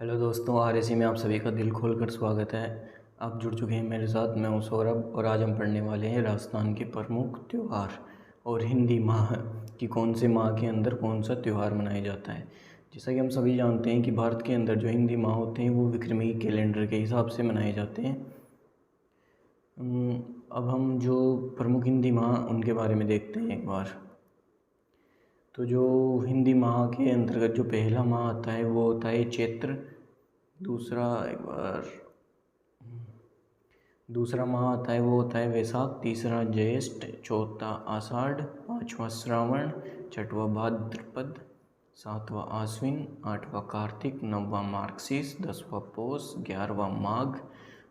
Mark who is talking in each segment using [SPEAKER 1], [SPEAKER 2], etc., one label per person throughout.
[SPEAKER 1] Hello दोस्तों, RAC में आप सभी का दिल खोलकर स्वागत है। आप जुड़ चुके हैं मेरे साथ। मैं हूं सौरभ और आज हम पढ़ने वाले हैं राजस्थान के प्रमुख त्यौहार और हिंदी माह कि कौन से माह के अंदर कौन सा त्यौहार मनाया जाता है। जैसा कि हम सभी जानते हैं कि भारत के अंदर जो हिंदी माह होते हैं वो विक्रमी कैलेंडर के हिसाब से मनाए जाते हैं। अब हम जो प्रमुख हिंदी माह उनके बारे में देखते हैं एक बार। तो जो हिंदी माह के अंतर्गत जो पहला माह आता है वो होता है चैत्र। दूसरा माह आता है वो होता है वैशाख। तीसरा ज्येष्ठ, चौथा आषाढ़, पांचवा श्रावण, छठवा भाद्रपद, सातवां आश्विन, आठवां कार्तिक, नौवां मार्गशीर्ष, 10वां पौष, 11वां माघ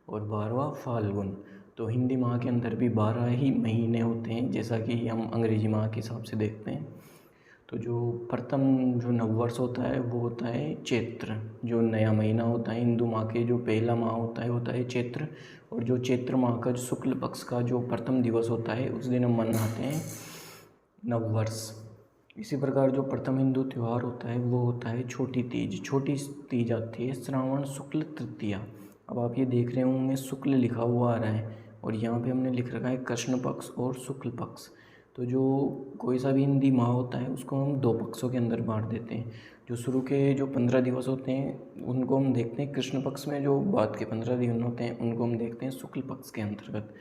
[SPEAKER 1] और 12वां फाल्गुन। तो हिंदी माह के अंदर भी 12 ही महीने होते हैं, जैसा कि हम अंग्रेजी माह के हिसाब से देखते हैं। तो जो प्रथम जो नववर्ष होता है वो होता है चैत्र। जो नया महीना होता है हिंदू माह के, जो पहला माह होता है चैत्र। और जो चैत्र माह का जो शुक्ल पक्ष का जो प्रथम दिवस होता है उस दिन हम मनाते हैं नववर्ष। इसी प्रकार जो प्रथम हिंदू त्यौहार होता है वो होता है छोटी तीज। छोटी तीज आती है श्रावण शुक्ल तृतीया। अब आप ये देख रहे होंगे शुक्ल लिखा हुआ आ रहा है और यहाँ पे हमने लिख रखा है कृष्ण पक्ष और शुक्ल पक्ष। तो जो कोई सा भी हिंदी माह होता है उसको हम दो पक्षों के अंदर बांट देते हैं। जो शुरू के जो 15 दिवस होते हैं उनको हम देखते हैं कृष्ण पक्ष में, जो बाद के 15 दिन होते हैं उनको हम देखते हैं शुक्ल पक्ष के अंतर्गत।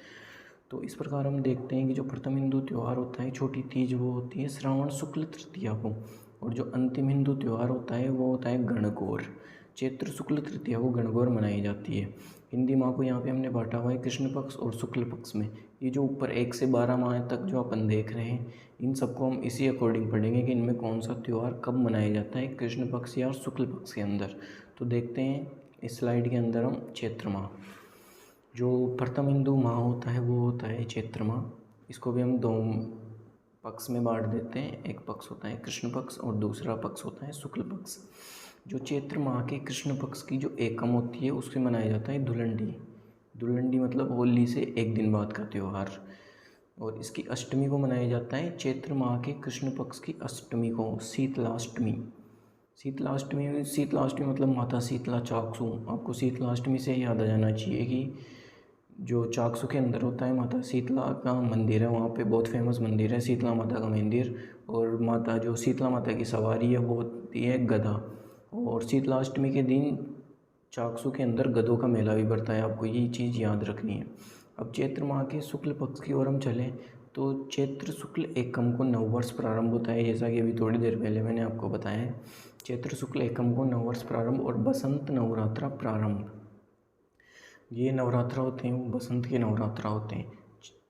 [SPEAKER 1] तो इस प्रकार हम देखते हैं कि जो प्रथम हिंदू त्यौहार होता है छोटी तीज वो होती है श्रावण शुक्ल तृतीया को। और जो अंतिम हिंदू त्यौहार होता है वो होता है गणगौर। चैत्र शुक्ल तृतीया को गणगौर मनाई जाती है। हिंदी माह को यहाँ पे हमने बांटा हुआ है कृष्ण पक्ष और शुक्ल पक्ष में। ये जो ऊपर 1 से 12 माह तक जो अपन देख रहे हैं इन सबको हम इसी अकॉर्डिंग पढ़ेंगे कि इनमें कौन सा त्यौहार कब मनाया जाता है, कृष्ण पक्ष या शुक्ल पक्ष के अंदर। तो देखते हैं इस स्लाइड के अंदर हम चैत्र माह। जो प्रथम हिंदू माह होता है वो होता है चैत्र माह। इसको भी हम दो पक्ष में बांट देते हैं। एक पक्ष होता है कृष्ण पक्ष और दूसरा पक्ष होता है शुक्ल पक्ष। जो चैत्र माह के कृष्ण पक्ष की जो एकम होती है उससे मनाया जाता है धुलंडी। धुलंडी मतलब होली से एक दिन बाद का त्यौहार। और इसकी अष्टमी को मनाया जाता है चैत्र माह के कृष्ण पक्ष की अष्टमी को, शीतलाष्टमी। शीतलाष्टमी मतलब माता शीतला चाक्षु। आपको शीतलाष्टमी से याद आ जाना चाहिए कि जो चाक्षु के अंदर होता है माता शीतला का मंदिर है, वहाँ पे बहुत फेमस मंदिर है शीतला माता का मंदिर। और माता जो शीतला माता की सवारी है वो होती है गधा। और शीतलाष्टमी के दिन चाक्षु के अंदर गधों का मेला भी बढ़ता है, आपको ये चीज़ याद रखनी है। अब चैत्र माह के शुक्ल पक्ष की ओर हम चलें तो चैत्र शुक्ल एकम को नववर्ष प्रारंभ होता है, जैसा कि अभी थोड़ी देर पहले मैंने आपको बताया है। चैत्र शुक्ल एकम को नववर्ष प्रारंभ और बसंत नवरात्रा प्रारंभ। ये नवरात्रा होते हैं वो बसंत के नवरात्रा होते हैं।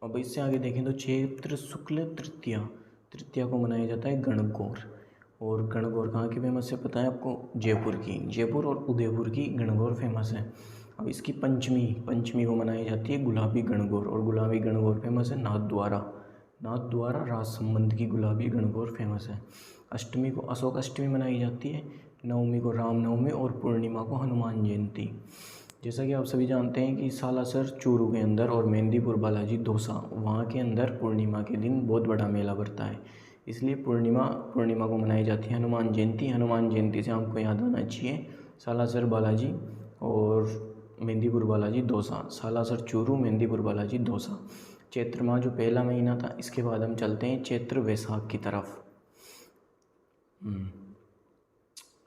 [SPEAKER 1] अब इससे आगे देखें तो चैत्र शुक्ल तृतीया, तृतीया को मनाया जाता है गणगौर। और गणगौर कहाँ की फेमस है पता है आपको? जयपुर की। जयपुर और उदयपुर की गणगौर फेमस है। अब इसकी पंचमी को मनाई जाती है गुलाबी गणगौर। और गुलाबी गणगौर फेमस है नाथद्वारा राजसमंद की गुलाबी गणगौर फेमस है। अष्टमी को अशोक अष्टमी मनाई जाती है। नवमी को रामनवमी और पूर्णिमा को हनुमान जयंती। जैसा कि आप सभी जानते हैं कि सालासर चूरू के अंदर और मेहंदीपुर बालाजी दौसा वहाँ के अंदर पूर्णिमा के दिन बहुत बड़ा मेला बढ़ता है, इसलिए पूर्णिमा को मनाई जाती है हनुमान जयंती। हनुमान जयंती से आपको याद आना चाहिए सालासर बालाजी और मेहंदीपुर बालाजी दौसा। सालासर चूरू, मेहंदीपुर बालाजी दौसा। चैत्र माह जो पहला महीना था, इसके बाद हम चलते हैं चैत्र वैशाख की तरफ।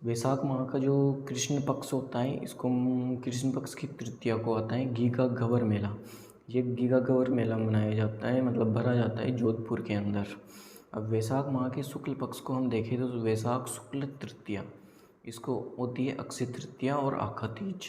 [SPEAKER 1] वैशाख माह का जो कृष्ण पक्ष होता है इसको कृष्ण पक्ष की तृतीया को आता है गीगा गवर मेला। ये गीगा गवर मेला मनाया जाता है, मतलब भरा जाता है जोधपुर के अंदर। अब वैशाख माह के शुक्ल पक्ष को हम देखें तो वैशाख शुक्ल तृतीया, इसको होती है अक्षय तृतीया और आखा तीज।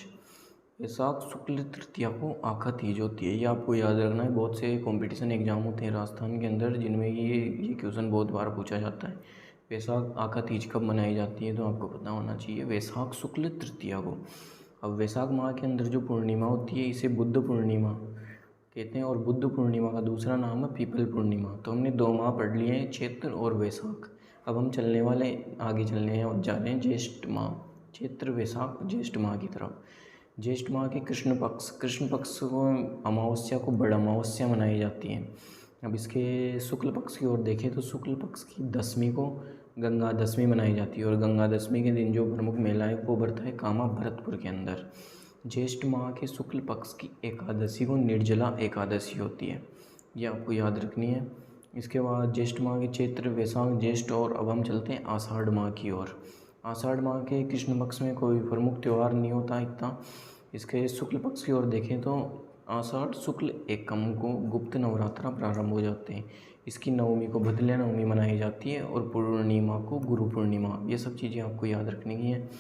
[SPEAKER 1] वैशाख शुक्ल तृतीया को आखा तीज होती है, ये आपको याद रखना है। बहुत से कंपटीशन एग्जाम होते हैं राजस्थान के अंदर जिनमें ये क्वेश्चन बहुत बार पूछा जाता है। वैशाख आखा तीज कब मनाई जाती है तो आपको पता होना चाहिए, वैशाख शुक्ल तृतीया को। अब वैशाख माह के अंदर जो पूर्णिमा होती है इसे बुद्ध पूर्णिमा कहते हैं। और बुद्ध पूर्णिमा का दूसरा नाम है पीपल पूर्णिमा। तो हमने 2 माह पढ़ लिए हैं, चैत्र और वैशाख। अब हम आगे चलने हैं और जा रहे हैं ज्येष्ठ माह। चैत्र वैशाख ज्येष्ठ माह की तरफ। ज्येष्ठ माह के कृष्ण पक्ष को अमावस्या को बड़ा अमावस्या मनाई जाती है। अब इसके शुक्ल पक्ष की ओर देखें तो शुक्ल पक्ष की 10वीं को गंगा दशमी मनाई जाती है और गंगा दशमी के दिन जो प्रमुख मेला है वो बढ़ता है कामा भरतपुर के अंदर। ज्येष्ठ माह के शुक्ल पक्ष की एकादशी को निर्जला एकादशी होती है, ये आपको याद रखनी है। इसके बाद ज्येष्ठ माह के चैत्र, वैशाख, ज्येष्ठ और अब हम चलते हैं आषाढ़ माह की ओर। आषाढ़ माह के कृष्ण पक्ष में कोई प्रमुख त्यौहार नहीं होता इतना। इसके शुक्ल पक्ष की ओर देखें तो आषाढ़ शुक्ल एकम को गुप्त नवरात्रा प्रारंभ हो जाते हैं। इसकी नवमी को भद्रल्या नवमी मनाई जाती है और पूर्णिमा को गुरु पूर्णिमा। ये सब चीज़ें आपको याद रखने की हैं।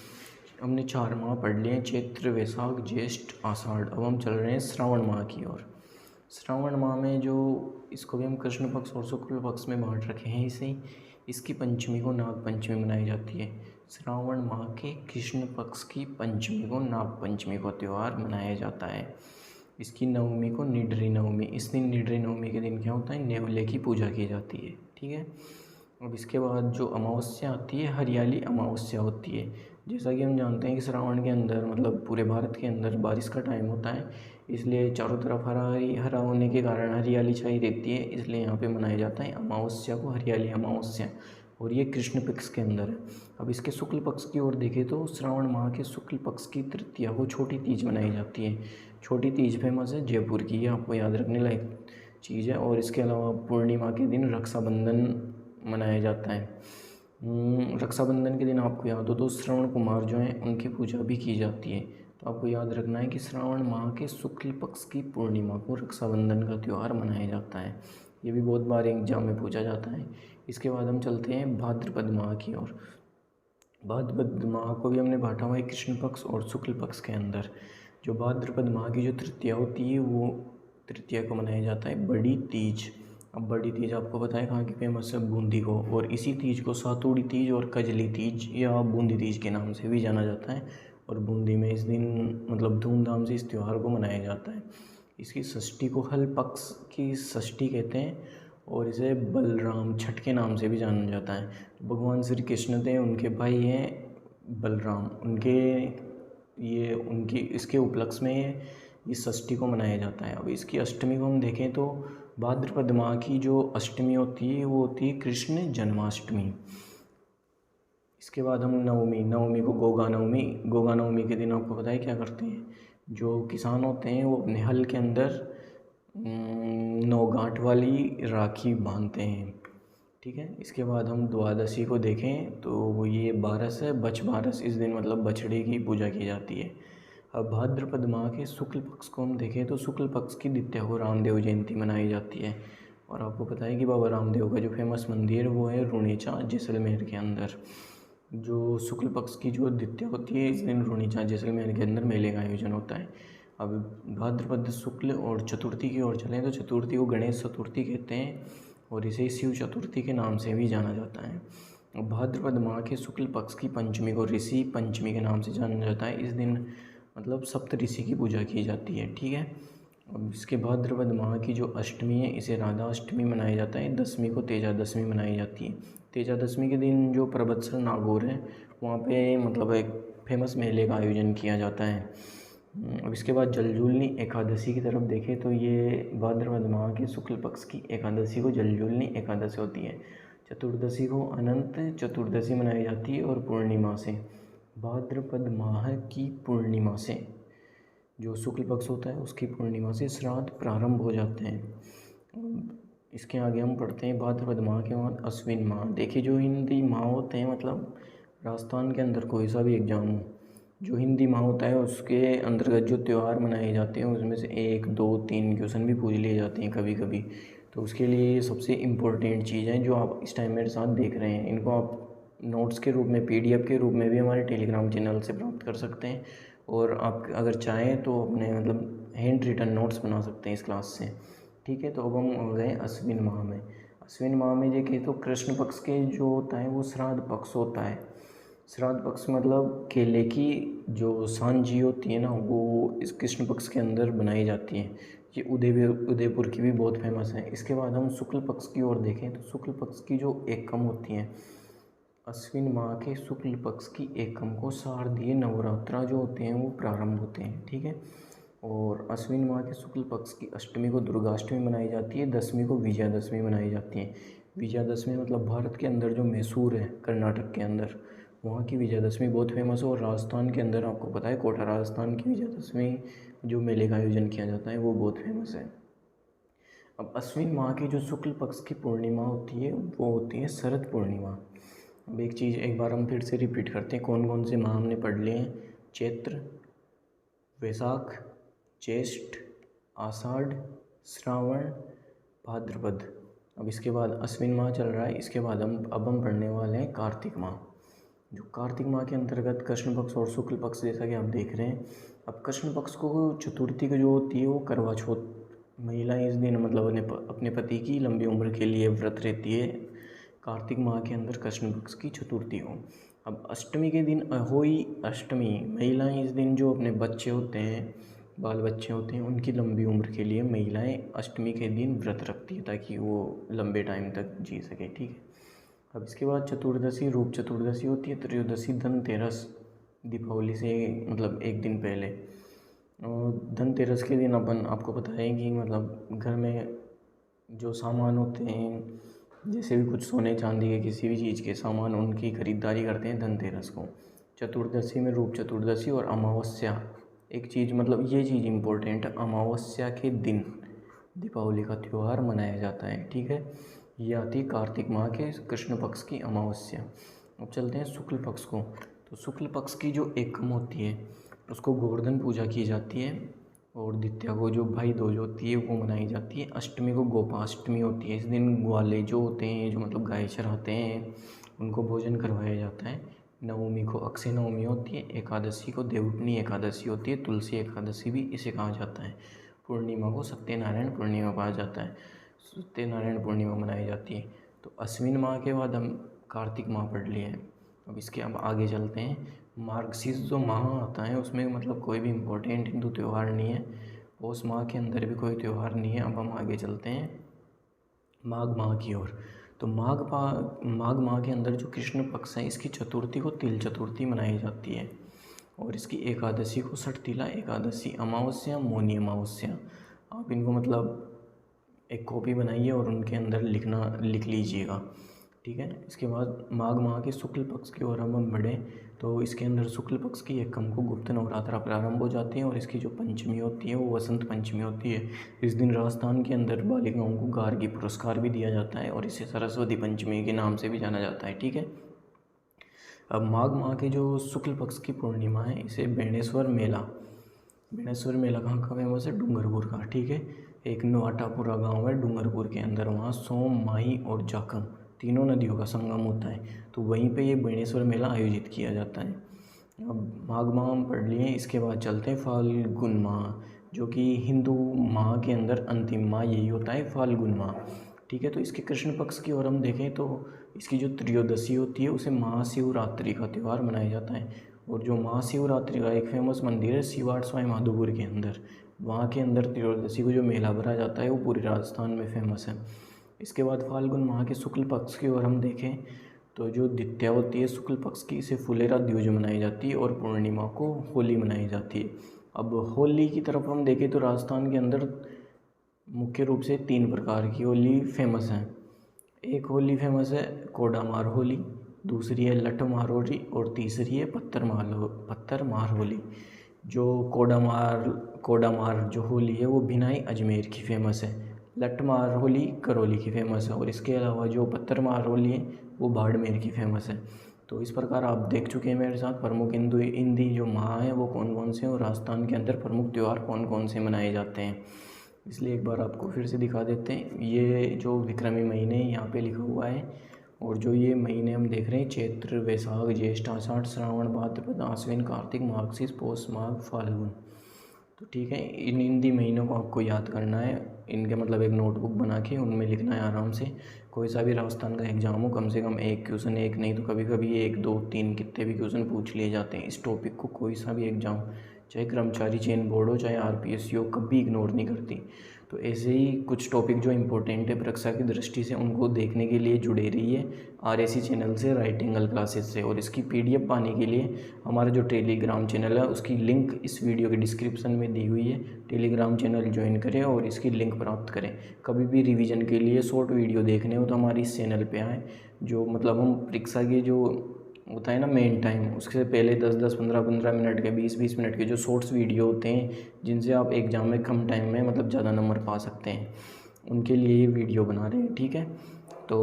[SPEAKER 1] हमने 4 माह पढ़ लिए हैं, चैत्र, वैशाख, ज्येष्ठ, आषाढ़। अब हम चल रहे हैं श्रावण माह की ओर। श्रावण माह में जो इसको भी हम कृष्ण पक्ष और शुक्ल पक्ष में बांट रखे हैं इसे, इसकी पंचमी को नाग पंचमी मनाई जाती है। श्रावण माह के कृष्ण पक्ष की पंचमी को नाग पंचमी को त्यौहार मनाया जाता है। इसकी नवमी को निडरी नवमी। इस दिन निडरी नवमी के दिन क्या होता है, नेवले की पूजा की जाती है। ठीक है। अब इसके बाद जो अमावस्या आती है, हरियाली अमावस्या होती है। जैसा कि हम जानते हैं कि श्रावण के अंदर मतलब पूरे भारत के अंदर बारिश का टाइम होता है, इसलिए चारों तरफ हरा होने के कारण हरियाली छाई रहती है, इसलिए यहाँ पे मनाया जाता है अमावस्या को हरियाली अमावस्या, और ये कृष्ण पक्ष के अंदर है। अब इसके शुक्ल पक्ष की ओर देखें तो श्रावण माह के शुक्ल पक्ष की तृतीया को छोटी तीज मनाई जाती है। छोटी तीज फेमस है जयपुर की, ये आपको याद रखने लायक चीज़ है। और इसके अलावा पूर्णिमा के दिन रक्षाबंधन मनाया जाता है। रक्षाबंधन के दिन आपको याद हो तो श्रवण कुमार जो हैं उनकी पूजा भी की जाती है। तो आपको याद रखना है कि श्रावण माह के शुक्ल पक्ष की पूर्णिमा को रक्षाबंधन का त्यौहार मनाया जाता है। ये भी बहुत बार एग्जाम में पूछा जाता है। इसके बाद हम चलते हैं भाद्रपद माह की ओर। भाद्रपद माह को भी हमने बांटा हुआ है कृष्ण पक्ष और शुक्ल पक्ष के अंदर। जो भाद्रपद माह की जो तृतीया होती है वो तृतीया को मनाया जाता है बड़ी तीज। अब बड़ी तीज आपको पता है कहाँ की फेमस है, बूंदी को, और इसी तीज को सातुड़ी तीज और कजली तीज या बूंदी तीज के नाम से भी जाना जाता है। और बूंदी में इस दिन मतलब धूमधाम से इस त्यौहार को मनाया जाता है। इसकी षष्ठी को हल पक्ष की षष्ठी कहते हैं और इसे बलराम छठ के नाम से भी जाना जाता है। भगवान श्री कृष्ण थे, उनके भाई हैं बलराम, उनकी इसके उपलक्ष्य में ये षष्ठी को मनाया जाता है। अब इसकी अष्टमी को हम देखें तो भाद्रपद माह की जो अष्टमी होती है वो होती है कृष्ण जन्माष्टमी। इसके बाद हम नवमी को गोगा नवमी के दिन आपको पता है क्या करते हैं, जो किसान होते हैं वो अपने हल के अंदर 9 गांठ वाली राखी बांधते हैं। ठीक है। इसके बाद हम द्वादशी को देखें तो वो ये बारस है, बछ बारस, इस दिन मतलब बछड़े की पूजा की जाती है। अब भाद्रपद माह के शुक्ल पक्ष को हम देखें तो शुक्ल पक्ष की द्वितीया को रामदेव जयंती मनाई जाती है। और आपको पता है कि बाबा रामदेव का जो फेमस मंदिर वो है रुणीचा जैसलमेर के अंदर। जो शुक्ल पक्ष की जो द्वितीया होती है इस दिन रुणीचा जैसलमेर के अंदर मेले का आयोजन होता है। अब भाद्रपद शुक्ल और चतुर्थी की ओर चलें तो चतुर्थी को गणेश चतुर्थी कहते हैं और इसे शिव चतुर्थी के नाम से भी जाना जाता है। अब भाद्रपद माह के शुक्ल पक्ष की पंचमी को ऋषि पंचमी के नाम से जाना जाता है। इस दिन मतलब सप्त ऋषि की पूजा की जाती है। ठीक है। अब इसके भाद्रपद माह की जो अष्टमी है इसे राधा अष्टमी मनाया जाता है। दशमी को तेजा दशमी मनाई जाती है। तेजा दशमी के दिन जो प्रबत्सर नागौर है वहाँ पे मतलब एक फेमस मेले का आयोजन किया जाता है। अब इसके बाद जलजूलनी एकादशी की तरफ देखें तो ये भाद्रपद माह के शुक्ल पक्ष की एकादशी को जलजूलनी एकादशी होती है। चतुर्दशी को अनंत चतुर्दशी मनाई जाती है और पूर्णिमा से भाद्रपद माह की पूर्णिमा से जो शुक्ल पक्ष होता है उसकी पूर्णिमा से श्राद्ध प्रारंभ हो जाते हैं। इसके आगे हम पढ़ते हैं भाद्रपद माह के बाद अश्विन माह। देखिए जो हिंदी माह होते हैं मतलब राजस्थान के अंदर कोई सा भी एग्जाम हो, जो हिंदी माह होता है उसके अंतर्गत जो त्यौहार मनाए जाते हैं उसमें से 1, 2, 3 क्वेश्चन भी पूछ लिए जाते हैं कभी कभी। तो उसके लिए ये सबसे इम्पोर्टेंट चीज़ है जो आप इस टाइम मेरे साथ देख रहे हैं। इनको आप नोट्स के रूप में PDF के रूप में भी हमारे टेलीग्राम चैनल से प्राप्त कर सकते हैं और आप अगर चाहें तो अपने मतलब हैंड रिटन नोट्स बना सकते हैं इस क्लास से। ठीक है। तो अब हम आ गए अश्विन माह में। अश्विन माह में देखिए तो कृष्ण पक्ष के जो होता है वो श्राद्ध पक्ष होता है। श्राद्ध पक्ष मतलब केले की जो सांजी होती है ना वो इस कृष्ण पक्ष के अंदर बनाई जाती है। ये उदयपुर की भी बहुत फेमस है। इसके बाद हम शुक्ल पक्ष की ओर देखें तो शुक्ल पक्ष की जो एकम होती है, अश्विन माह के शुक्ल पक्ष की एकम को शारदीय नवरात्रा जो होते हैं वो प्रारंभ होते हैं। ठीक है। और अश्विन माह के शुक्ल पक्ष की अष्टमी को दुर्गाष्टमी मनाई जाती है। दशमी को विजयादशमी मनाई जाती है। विजयादशमी मतलब भारत के अंदर जो मैसूर है कर्नाटक के अंदर, वहाँ की विजयादशमी बहुत फेमस है। और राजस्थान के अंदर आपको पता है कोटा राजस्थान की विजयादशमी जो मेले का आयोजन किया जाता है वो बहुत फेमस है। अब अश्विन माह की जो शुक्ल पक्ष की पूर्णिमा होती है वो होती है शरद पूर्णिमा। अब एक चीज़ एक बार हम फिर से रिपीट करते हैं, कौन कौन से माह हमने पढ़ लिए हैं। चैत्र, वैशाख, ज्येष्ठ, आषाढ़, श्रावण, भाद्रपद। अब इसके बाद अश्विन माह चल रहा है, इसके बाद हम पढ़ने वाले हैं कार्तिक माह। जो कार्तिक माह के अंतर्गत कृष्ण पक्ष और शुक्ल पक्ष जैसा कि आप देख रहे हैं। अब कृष्ण पक्ष को चतुर्थी को जो होती है वो करवा चौथ, महिलाएं इस दिन मतलब अपने पति की लंबी उम्र के लिए व्रत रहती है कार्तिक माह के अंदर कृष्ण पक्ष की चतुर्थी को। अब अष्टमी के दिन अहोई अष्टमी, महिलाएं इस दिन जो अपने बच्चे होते हैं, बाल बच्चे होते हैं, उनकी लंबी उम्र के लिए महिलाएं अष्टमी के दिन व्रत रखती है ताकि वो लंबे टाइम तक जी सके। ठीक है। अब इसके बाद चतुर्दशी, रूप चतुर्दशी होती है। त्रयोदशी धनतेरस, दीपावली से मतलब एक दिन पहले। और धनतेरस के दिन अपन आपको पता है कि मतलब घर में जो सामान होते हैं, जैसे भी कुछ सोने चांदी के किसी भी चीज़ के सामान, उनकी खरीदारी करते हैं धनतेरस को। चतुर्दशी में रूप चतुर्दशी और अमावस्या, एक चीज़ मतलब ये चीज़ इम्पोर्टेंट है, अमावस्या के दिन दीपावली का त्यौहार मनाया जाता है। ठीक है। ये आती है कार्तिक माह के कृष्ण पक्ष की अमावस्या। अब चलते हैं शुक्ल पक्ष को। तो शुक्ल पक्ष की जो एकम होती है उसको गोवर्धन पूजा की जाती है। और द्वितीया को जो भाई दूज होती है वो मनाई जाती है। अष्टमी को गोपाष्टमी होती है। इस दिन ग्वाले जो होते हैं, जो मतलब गाय चराते हैं, उनको भोजन करवाया जाता है। नवमी को अक्षय नवमी होती है। एकादशी को देवउठनी एकादशी होती है। तुलसी एकादशी भी इसे कहा जाता है। पूर्णिमा को सत्यनारायण पूर्णिमा कहा जाता है। सत्यनारायण पूर्णिमा मनाई जाती है। तो अश्विन माह के बाद हम कार्तिक माह पढ़ लिए हैं। अब इसके अब आगे चलते हैं। मार्गशीर्ष जो माह आता है उसमें मतलब कोई भी इम्पोर्टेंट हिंदू त्यौहार नहीं है। पौष माह के अंदर भी कोई त्यौहार नहीं है। अब हम आगे चलते हैं माघ माह की ओर। तो माघ माह के अंदर जो कृष्ण पक्ष है इसकी चतुर्थी को तिल चतुर्थी मनाई जाती है। और इसकी एकादशी को षटतिला एकादशी, अमावस्या मौनी अमावस्या। आप इनको मतलब एक कॉपी बनाइए और उनके अंदर लिख लीजिएगा। ठीक है। इसके बाद माघ माह के शुक्ल पक्ष की ओर हम बढ़ें तो इसके अंदर शुक्ल पक्ष की एकम को गुप्त नवरात्रा प्रारंभ हो जाते हैं। और इसकी जो पंचमी होती है वो वसंत पंचमी होती है। इस दिन राजस्थान के अंदर बालिकाओं को गार्गी पुरस्कार भी दिया जाता है और इसे सरस्वती पंचमी के नाम से भी जाना जाता है। ठीक है। अब माघ माह के जो शुक्ल पक्ष की पूर्णिमा है इसे बेणेश्वर मेला, बेणेश्वर मेला कहाँ का फेमस है? डूंगरपुर का। ठीक है। एक नवाटापुरा गांव है डूंगरपुर के अंदर, वहाँ सोम, माही और जाखम तीनों नदियों का संगम होता है। तो वहीं पे ये बेणेश्वर मेला आयोजित किया जाता है। अब माघ माह हम पढ़ लिए। इसके बाद चलते हैं फाल्गुन माह, जो कि हिंदू माह के अंदर अंतिम माह यही होता है, फाल्गुन माह। ठीक है। तो इसके कृष्ण पक्ष की ओर हम देखें तो इसकी जो त्रयोदशी होती है उसे महाशिवरात्रि का त्यौहार मनाया जाता है। और जो महाशिवरात्रि का एक फेमस मंदिर है शिवाट स्वाई माधोपुर के अंदर, वहाँ के अंदर त्रयोदशी को जो मेला भरा जाता है वो पूरे राजस्थान में फेमस है। इसके बाद फाल्गुन माह के शुक्ल पक्ष की ओर हम देखें तो जो द्वितीया होती है शुक्ल पक्ष की, इसे फुलेरा द्विज मनाई जाती है। और पूर्णिमा को होली मनाई जाती है। अब होली की तरफ हम देखें तो राजस्थान के अंदर मुख्य रूप से 3 प्रकार की होली फेमस हैं। एक होली फेमस है कोडामार होली, दूसरी है लठमार होली और तीसरी है पत्थरमार होली। जो कोडामार जो होली है वो भिनाई अजमेर की फेमस है। लठमार होली करौली की फेमस है। और इसके अलावा जो पत्थरमार होली है वो बाड़मेर की फेमस है। तो इस प्रकार आप देख चुके हैं मेरे साथ प्रमुख हिंदी जो माह हैं वो कौन कौन से हैं और राजस्थान के अंदर प्रमुख त्यौहार कौन कौन से मनाए जाते हैं। इसलिए एक बार आपको फिर से दिखा देते हैं। ये जो विक्रमी महीने यहाँ पे लिखा हुआ है और जो ये महीने हम देख रहे हैं चैत्र, वैशाख, ज्येष्ठ, आषाढ़, श्रावण, भाद्रपद, आश्विन, कार्तिक, मार्गशीर्ष, पौष, माघ, फाल्गुन। तो ठीक है, इन हिंदी महीनों को आपको याद करना है। इनके मतलब एक नोटबुक बना के उनमें लिखना है आराम से। कोई सा भी राजस्थान का एग्जाम हो कम से कम एक क्वेश्चन, एक नहीं तो कभी कभी 1, 2, 3 कितने भी क्वेश्चन पूछ लिए जाते हैं इस टॉपिक को। कोई सा भी एग्जाम, चाहे कर्मचारी चयन बोर्ड हो चाहे RPSC हो, कभी इग्नोर नहीं करती। तो ऐसे ही कुछ टॉपिक जो इम्पोर्टेंट है परीक्षा की दृष्टि से उनको देखने के लिए जुड़े रहिए RAC चैनल से, राइट एंगल क्लासेस से। और इसकी PDF पाने के लिए हमारा जो टेलीग्राम चैनल है उसकी लिंक इस वीडियो के डिस्क्रिप्शन में दी हुई है। टेलीग्राम चैनल ज्वाइन करें और इसकी लिंक प्राप्त करें। कभी भी रिवीजन के लिए शॉर्ट वीडियो देखने हो तो हमारी इस चैनल पे आएँ। जो मतलब हम परीक्षा की जो होता है ना मेन टाइम, उससे पहले 10-10, 15-15 मिनट के, 20-20 मिनट के जो शॉर्ट्स वीडियो होते हैं जिनसे आप एग्ज़ाम में कम टाइम में मतलब ज़्यादा नंबर पा सकते हैं, उनके लिए ये वीडियो बना रहे हैं। ठीक है, तो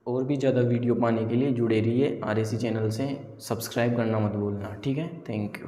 [SPEAKER 1] और भी ज़्यादा वीडियो पाने के लिए जुड़े रहिए RAC चैनल से। सब्सक्राइब करना मत भूलना। ठीक है, थैंक यू।